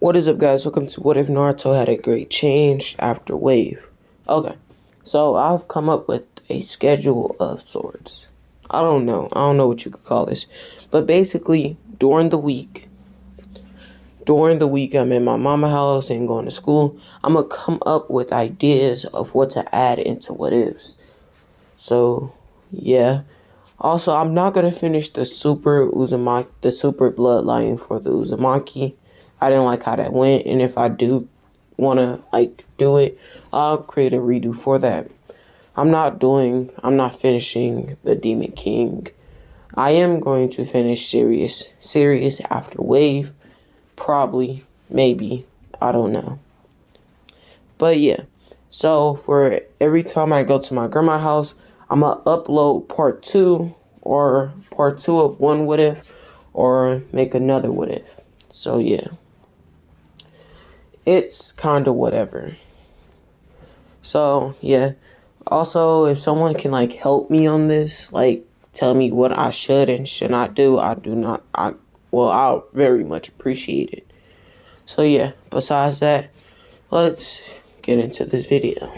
What is up, guys? Welcome to What If Naruto Had a Great Change After Wave. Okay, so I've come up with a schedule of sorts. I don't know what you could call this. But basically, during the week I'm in my mama house and going to school, I'm going to come up with ideas of what to add into What Ifs. So, yeah. Also, I'm not gonna finish the super bloodline for the Uzumaki. I didn't like how that went, and if I do wanna do it, I'll create a redo for that. I'm not finishing the Demon King. I am going to finish Sirius after Wave, probably, maybe, I don't know. But yeah, so for every time I go to my grandma's house, I'm going to upload part 2 or part 2 of one what if or make another what if. So yeah, it's kind of whatever. So yeah, also if someone can help me on this, tell me what I should and should not do, I'll very much appreciate it. So yeah, besides that, let's get into this video.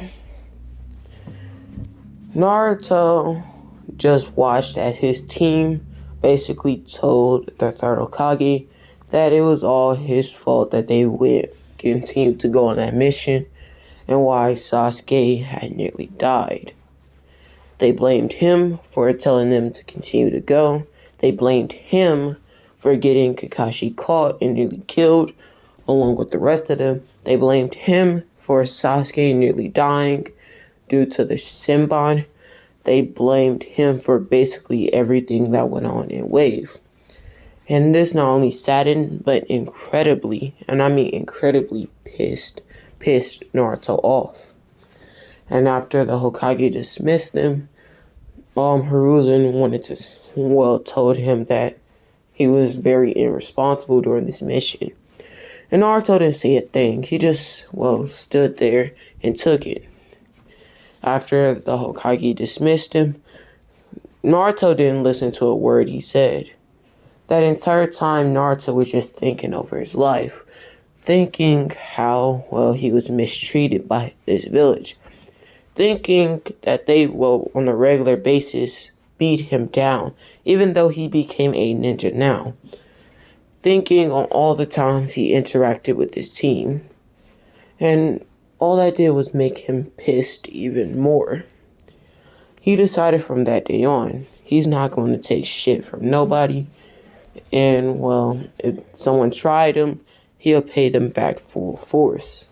Naruto just watched as his team basically told the third Hokage that it was all his fault that they continued to go on that mission and why Sasuke had nearly died. They blamed him for telling them to continue to go. They blamed him for getting Kakashi caught and nearly killed along with the rest of them. They blamed him for Sasuke nearly dying due to the Senbon. They blamed him for basically everything that went on in Wave. And this not only saddened, but incredibly, and I mean incredibly pissed Naruto off. And after the Hokage dismissed them, Hiruzen told him that he was very irresponsible during this mission. And Naruto didn't say a thing. He just, stood there and took it. After the Hokage dismissed him, Naruto didn't listen to a word he said. That entire time, Naruto was just thinking over his life, thinking how, he was mistreated by this village, thinking that they will, on a regular basis, beat him down, even though he became a ninja now, thinking on all the times he interacted with his team, and all that did was make him pissed even more. He decided from that day on, he's not going to take shit from nobody. And, if someone tried him, he'll pay them back full force.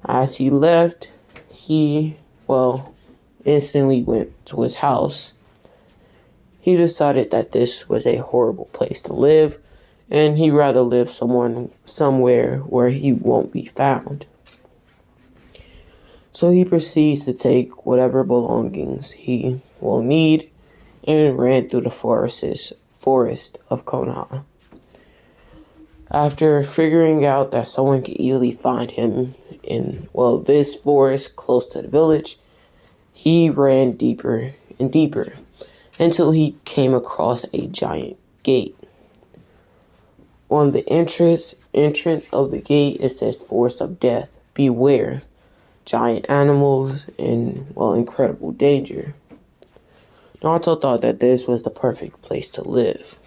As he left, he, instantly went to his house. He decided that this was a horrible place to live, and he'd rather live somewhere where he won't be found. So he proceeds to take whatever belongings he will need and ran through the forest of Konoha. After figuring out that someone could easily find him in, this forest close to the village, he ran deeper and deeper until he came across a giant gate. On the entrance of the gate, it says Forest of Death, beware. Giant animals and, incredible danger. Naruto thought that this was the perfect place to live.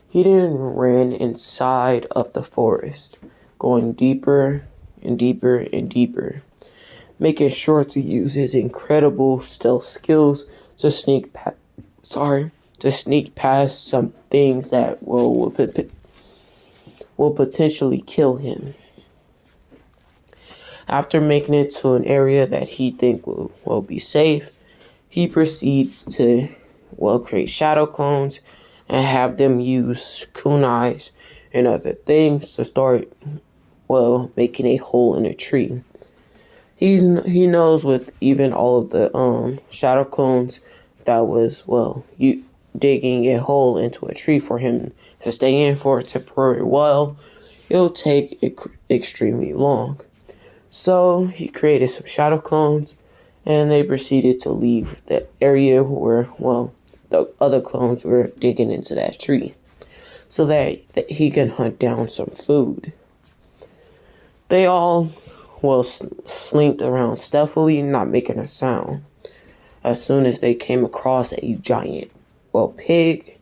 He then ran inside of the forest, going deeper and deeper and deeper, making sure to use his incredible stealth skills to sneak past some things that will potentially kill him. After making it to an area that he think will be safe, he proceeds to, create shadow clones and have them use kunais and other things to start, making a hole in a tree. He knows with even all of the shadow clones that was, digging a hole into a tree for him to stay in for a temporary while, it'll take extremely long. So he created some shadow clones, and they proceeded to leave the area where, the other clones were digging into that tree. so that he can hunt down some food. They all, slinked around stealthily, not making a sound. As soon as they came across a giant, pig,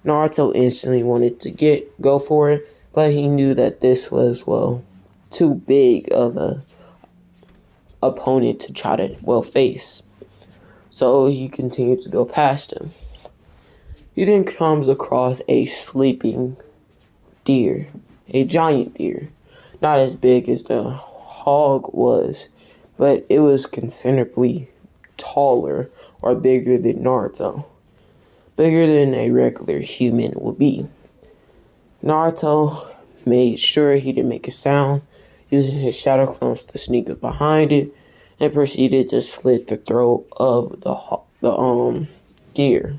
Naruto instantly wanted to go for it, but he knew that this was, too big of a opponent to try to, face. So he continued to go past him. He then comes across a sleeping deer, a giant deer. Not as big as the hog was, but it was considerably taller or bigger than Naruto. Bigger than a regular human would be. Naruto made sure he didn't make a sound, using his shadow clones to sneak up behind it, and proceeded to slit the throat of the deer.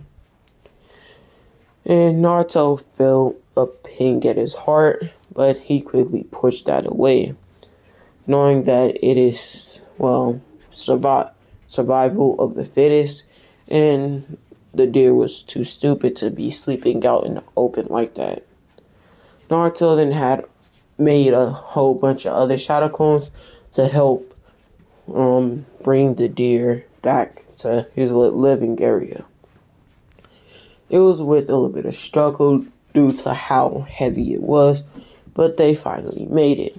And Naruto felt a pang at his heart, but he quickly pushed that away, knowing that it is, survival of the fittest, and the deer was too stupid to be sleeping out in the open like that. Naruto then had made a whole bunch of other shadow clones to help bring the deer back to his living area. It was with a little bit of struggle due to how heavy it was, but they finally made it.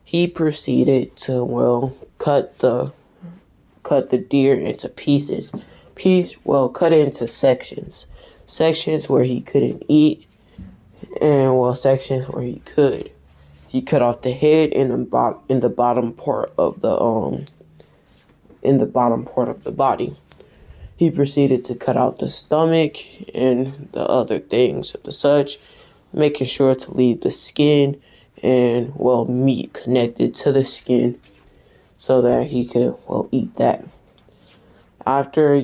He proceeded to, cut the deer into pieces. Cut it into sections. Sections where he couldn't eat, and sections where he could. He cut off the head in the bottom part of the body. He proceeded to cut out the stomach and the other things of the such, making sure to leave the skin and, meat connected to the skin so that he could, eat that. After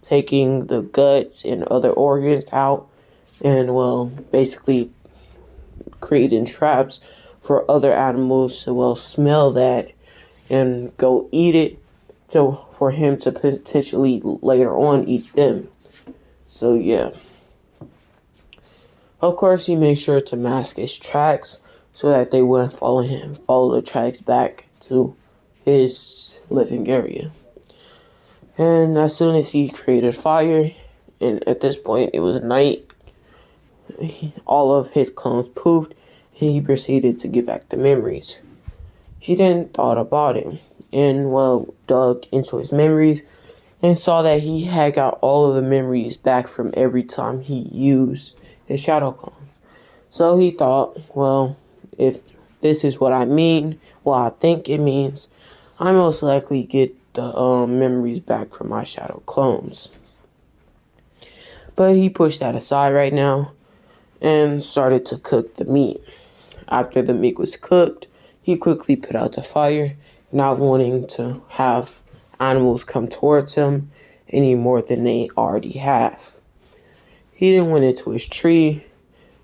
taking the guts and other organs out and, basically creating traps for other animals to, smell that and go eat it, for him to potentially later on eat them. So yeah. Of course, he made sure to mask his tracks so that they wouldn't follow the tracks back to his living area. And as soon as he created fire, and at this point it was night, all of his clones poofed, and he proceeded to get back the memories. He then thought about it and, dug into his memories and saw that he had got all of the memories back from every time he used his shadow clones. So he thought, if this is what I think it means, I most likely get the memories back from my shadow clones. But he pushed that aside right now and started to cook the meat. After the meat was cooked, he quickly put out the fire, not wanting to have animals come towards him any more than they already have. He then went into his tree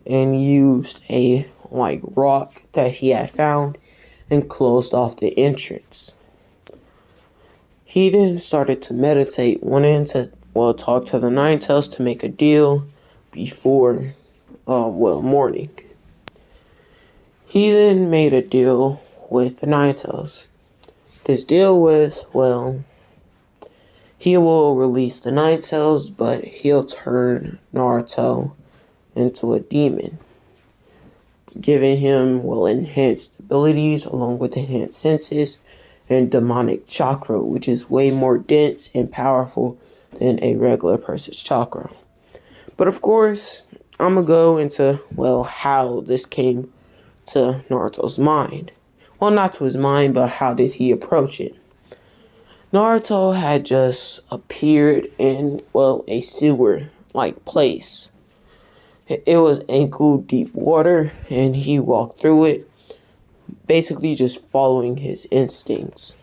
and used a rock that he had found and closed off the entrance. He then started to meditate, wanting to talk to the Nine Tails to make a deal before morning. He then made a deal with the Nine Tails. This deal was, he will release the Nine Tails, but he'll turn Naruto into a demon, giving him enhanced abilities along with enhanced senses and demonic chakra, which is way more dense and powerful than a regular person's chakra. But of course, I'm gonna go into how this came to Naruto's mind. Well, not to his mind, but how did he approach it? Naruto had just appeared in a sewer-like place. It was ankle-deep water, and he walked through it, basically just following his instincts.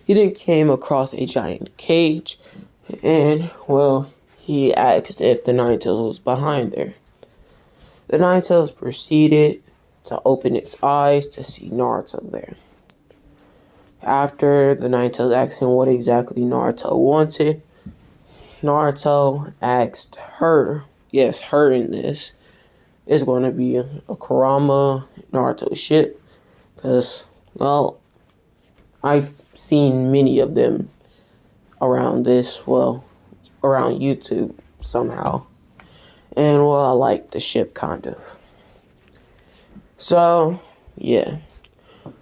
He then came across a giant cage, and, he asked if the Nine Tails was behind there. The Nine Tails proceeded to open its eyes to see Naruto there. After the Nine Tails asked him what exactly Naruto wanted, Naruto asked her, yes, her in this, is going to be a Kurama Naruto ship. Because, well, I've seen many of them around around YouTube somehow. And, well, I like the ship kind of. So, yeah.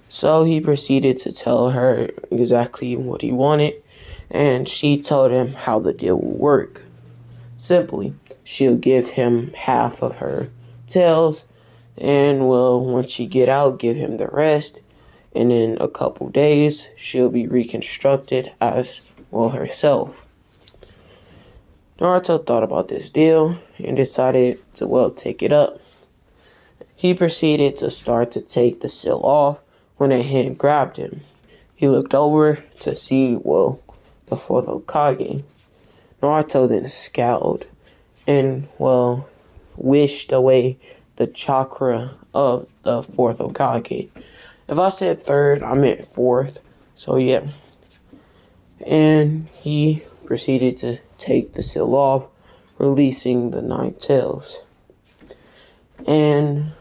So he proceeded to tell her exactly what he wanted, and she told him how the deal would work. Simply, she'll give him half of her tails, and well, once she get out, give him the rest, and in a couple days, she'll be reconstructed as, well, herself. Naruto thought about this deal and decided to, well, take it up. He proceeded to start to take the seal off when a hand grabbed him. He looked over to see, well, the fourth Hokage. Naruto then scowled and, well, wished away the chakra of the fourth Hokage. If I said third, I meant fourth. So, yeah. And he proceeded to take the seal off, releasing the 9 tails. And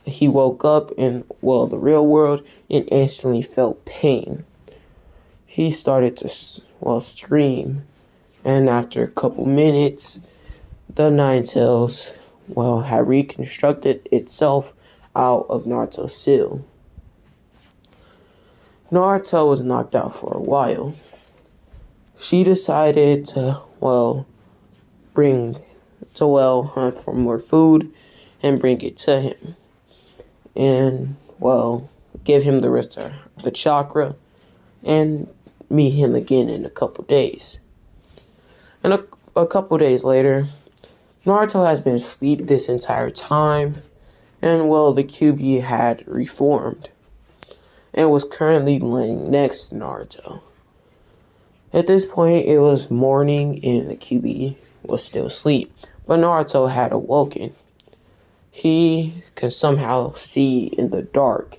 he woke up in, well, the real world and instantly felt pain. He started to, well, scream. And after a couple minutes, the 9 tails, well, had reconstructed itself out of Naruto's seal. Naruto was knocked out for a while. She decided to, well, hunt for more food and bring it to him. And, well, give him the rest of the chakra and meet him again in a couple days. And a couple days later, Naruto has been asleep this entire time, and, well, the QB had reformed and was currently laying next to Naruto. At this point, it was morning and the QB was still asleep, but Naruto had awoken. He could somehow see in the dark,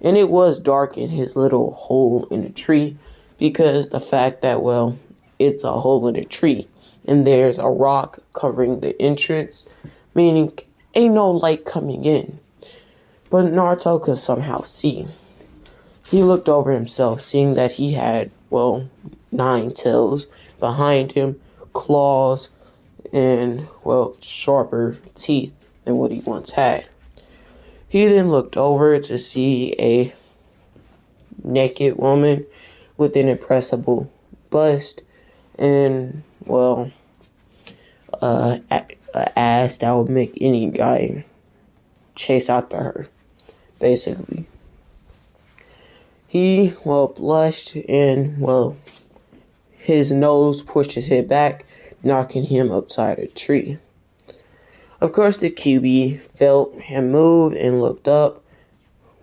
and it was dark in his little hole in the tree because the fact that, well, it's a hole in a tree and there's a rock covering the entrance, meaning ain't no light coming in. But Naruto could somehow see. He looked over himself, seeing that he had, well, 9 tails behind him, claws, and, well, sharper teeth than what he once had. He then looked over to see a naked woman with an impressible bust and, well, a ass that would make any guy chase after her, basically. He, well, blushed and, well, his nose pushed his head back, knocking him upside a tree. Of course, the QB felt him move and looked up,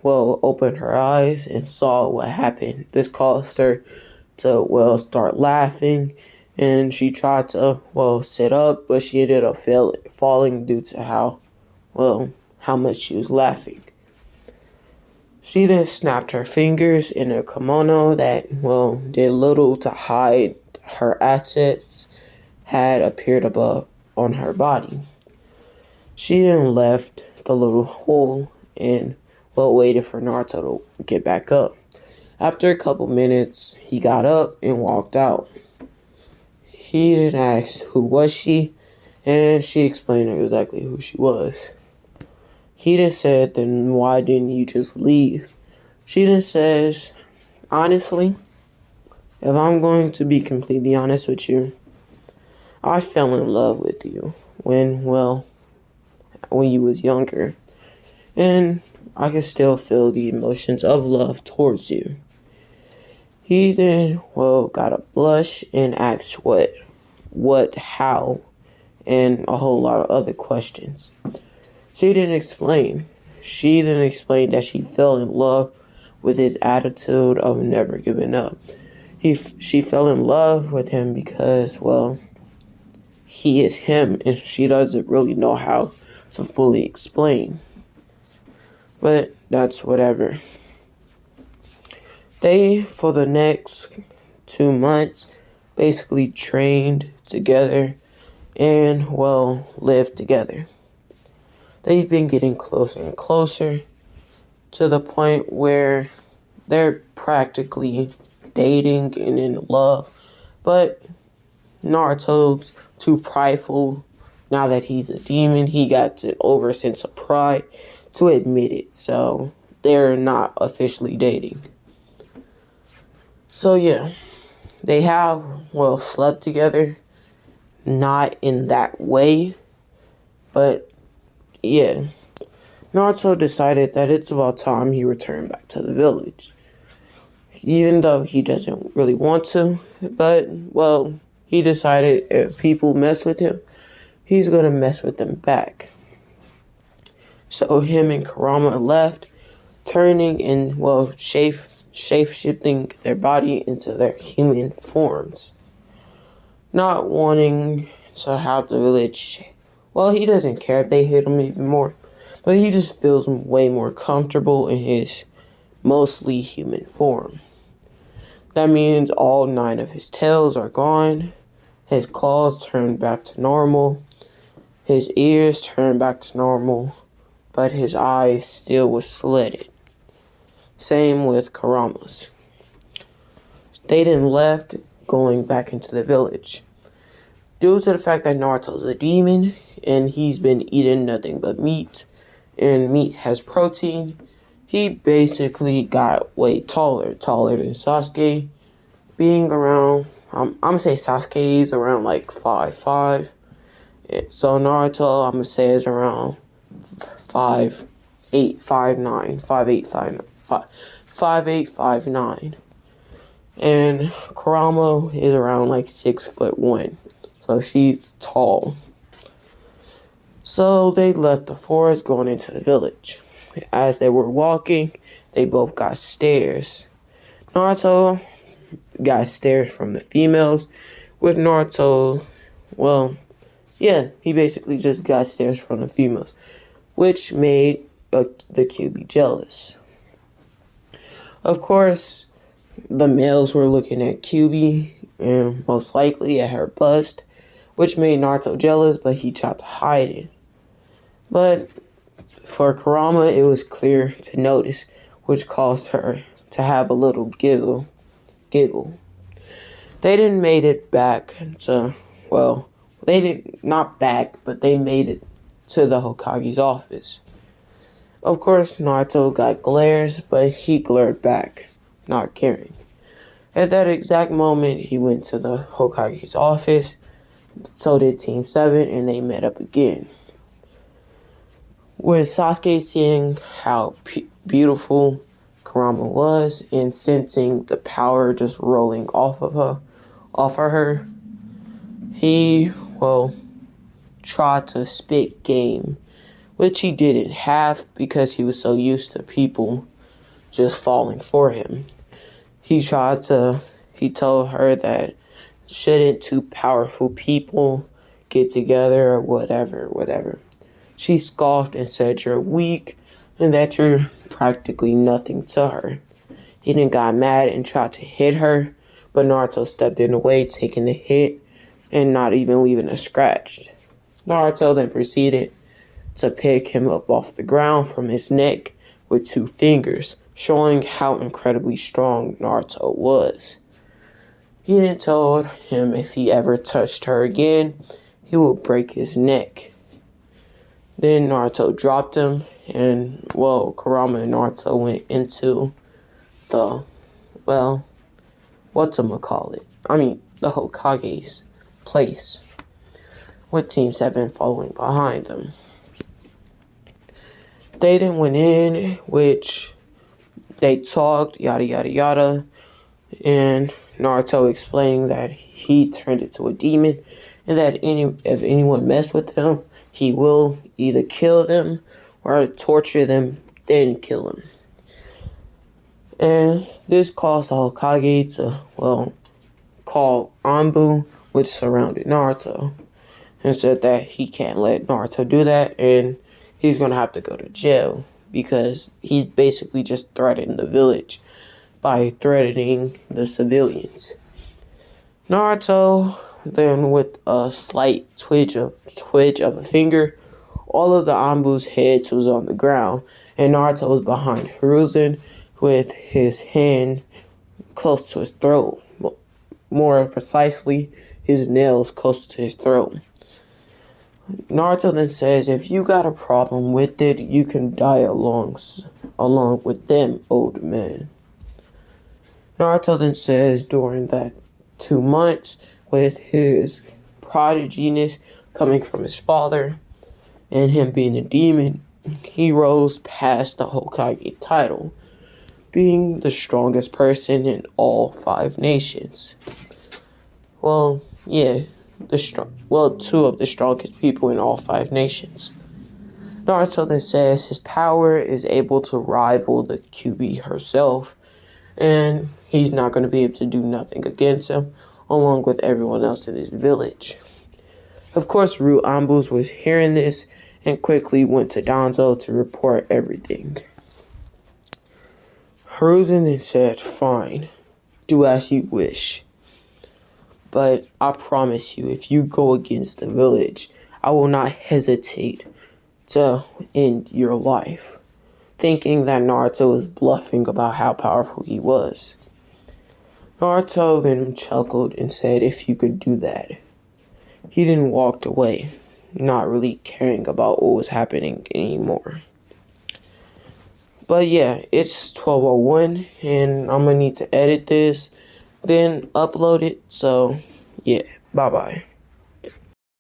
well, opened her eyes and saw what happened. This caused her to, well, start laughing, and she tried to, well, sit up, but she ended up falling due to how much she was laughing. She then snapped her fingers in a kimono that, well, did little to hide her assets had appeared above on her body. She then left the little hole and, well, waited for Naruto to get back up. After a couple minutes, he got up and walked out. He then asked who was she, and she explained exactly who she was. He then said, then why didn't you just leave? She then says, honestly, if I'm going to be completely honest with you, I fell in love with you when you was younger. And I can still feel the emotions of love towards you. He then, well, got a blush and asked what, how, and a whole lot of other questions. She then explained that she fell in love with his attitude of never giving up. She fell in love with him because, well, he is him, and she doesn't really know how to fully explain. But that's whatever. For the next 2 months, basically trained together and, well, lived together. They've been getting closer and closer to the point where they're practically dating and in love. But Naruto's too prideful. Now that he's a demon, he got an over sense of pride to admit it. So they're not officially dating. So yeah, they have, well, slept together. Not in that way, but yeah. Naruto decided that it's about time he returned back to the village. Even though he doesn't really want to, but, well, he decided if people mess with him, he's gonna mess with them back. So him and Kurama left, turning and, well, shape-shifting their body into their human forms. Not wanting to have the village, well, he doesn't care if they hit him even more, but he just feels way more comfortable in his mostly human form. That means all 9 of his tails are gone, his claws turned back to normal, his ears turned back to normal, but his eyes still was slitted. Same with Kurama's. They then left, going back into the village. Due to the fact that Naruto's a demon, and he's been eating nothing but meat, and meat has protein, he basically got way taller than Sasuke, being around, I'm gonna say Sasuke's around like 5'5". So Naruto, I'm gonna say is around 5'8", 5'9", 5'8", 5'8", 5'9". And Kurama is around like 6'1". So she's tall. So they left the forest going into the village. As they were walking, they both got stares. Naruto got stares from the females, with Naruto, well, yeah, he basically just got stares from the females, which made the QB jealous. Of course, the males were looking at QB, and most likely at her bust, which made Naruto jealous, but he tried to hide it. But for Kurama, it was clear to notice, which caused her to have a little giggle. They didn't made it back to, well, they did not back, but they made it to the Hokage's office. Of course, Naruto got glares, but he glared back, not caring. At that exact moment, he went to the Hokage's office, so did Team 7, and they met up again. With Sasuke seeing how beautiful Kurama was and sensing the power just rolling off of her, he, well, tried to spit game, which he didn't have because he was so used to people just falling for him. He told her that shouldn't 2 powerful people get together or whatever. She scoffed and said you're weak and that you're practically nothing to her. He then got mad and tried to hit her, but Naruto stepped in the way, taking the hit and not even leaving a scratch. Naruto then proceeded to pick him up off the ground from his neck with 2 fingers, showing how incredibly strong Naruto was. He then told him if he ever touched her again, he would break his neck. Then Naruto dropped him, and, well, Kurama and Naruto went into the, well, the Hokage's place, with Team 7 following behind them. They then went in, which they talked, yada yada yada, and Naruto explaining that he turned into a demon, and that if anyone messed with him, he will either kill them or torture them, then kill them. And this caused the Hokage to, well, call Anbu, which surrounded Naruto, and said that he can't let Naruto do that, and he's going to have to go to jail because he basically just threatened the village by threatening the civilians. Naruto, then with a slight twitch of a finger, all of the Anbu's heads was on the ground, and Naruto was behind Hiruzen with his hand close to his throat. More precisely, his nails close to his throat. Naruto then says, if you got a problem with it, you can die along with them, old man. Naruto then says during that 2 months, with his prodiginess coming from his father and him being a demon, he rose past the Hokage title, being the strongest person in all 5 nations. Well, yeah, two of the strongest people in all 5 nations. Naruto then says his power is able to rival the QB herself, and he's not going to be able to do nothing against him, along with everyone else in his village. Of course, Root Ambus was hearing this and quickly went to Danzo to report everything. Hiruzen then said, fine, do as you wish. But I promise you, if you go against the village, I will not hesitate to end your life. Thinking that Naruto was bluffing about how powerful he was. Naruto then chuckled and said if you could do that. He then walked away, not really caring about what was happening anymore. But yeah, it's 12:01 and I'm gonna need to edit this, then upload it. So yeah, bye bye.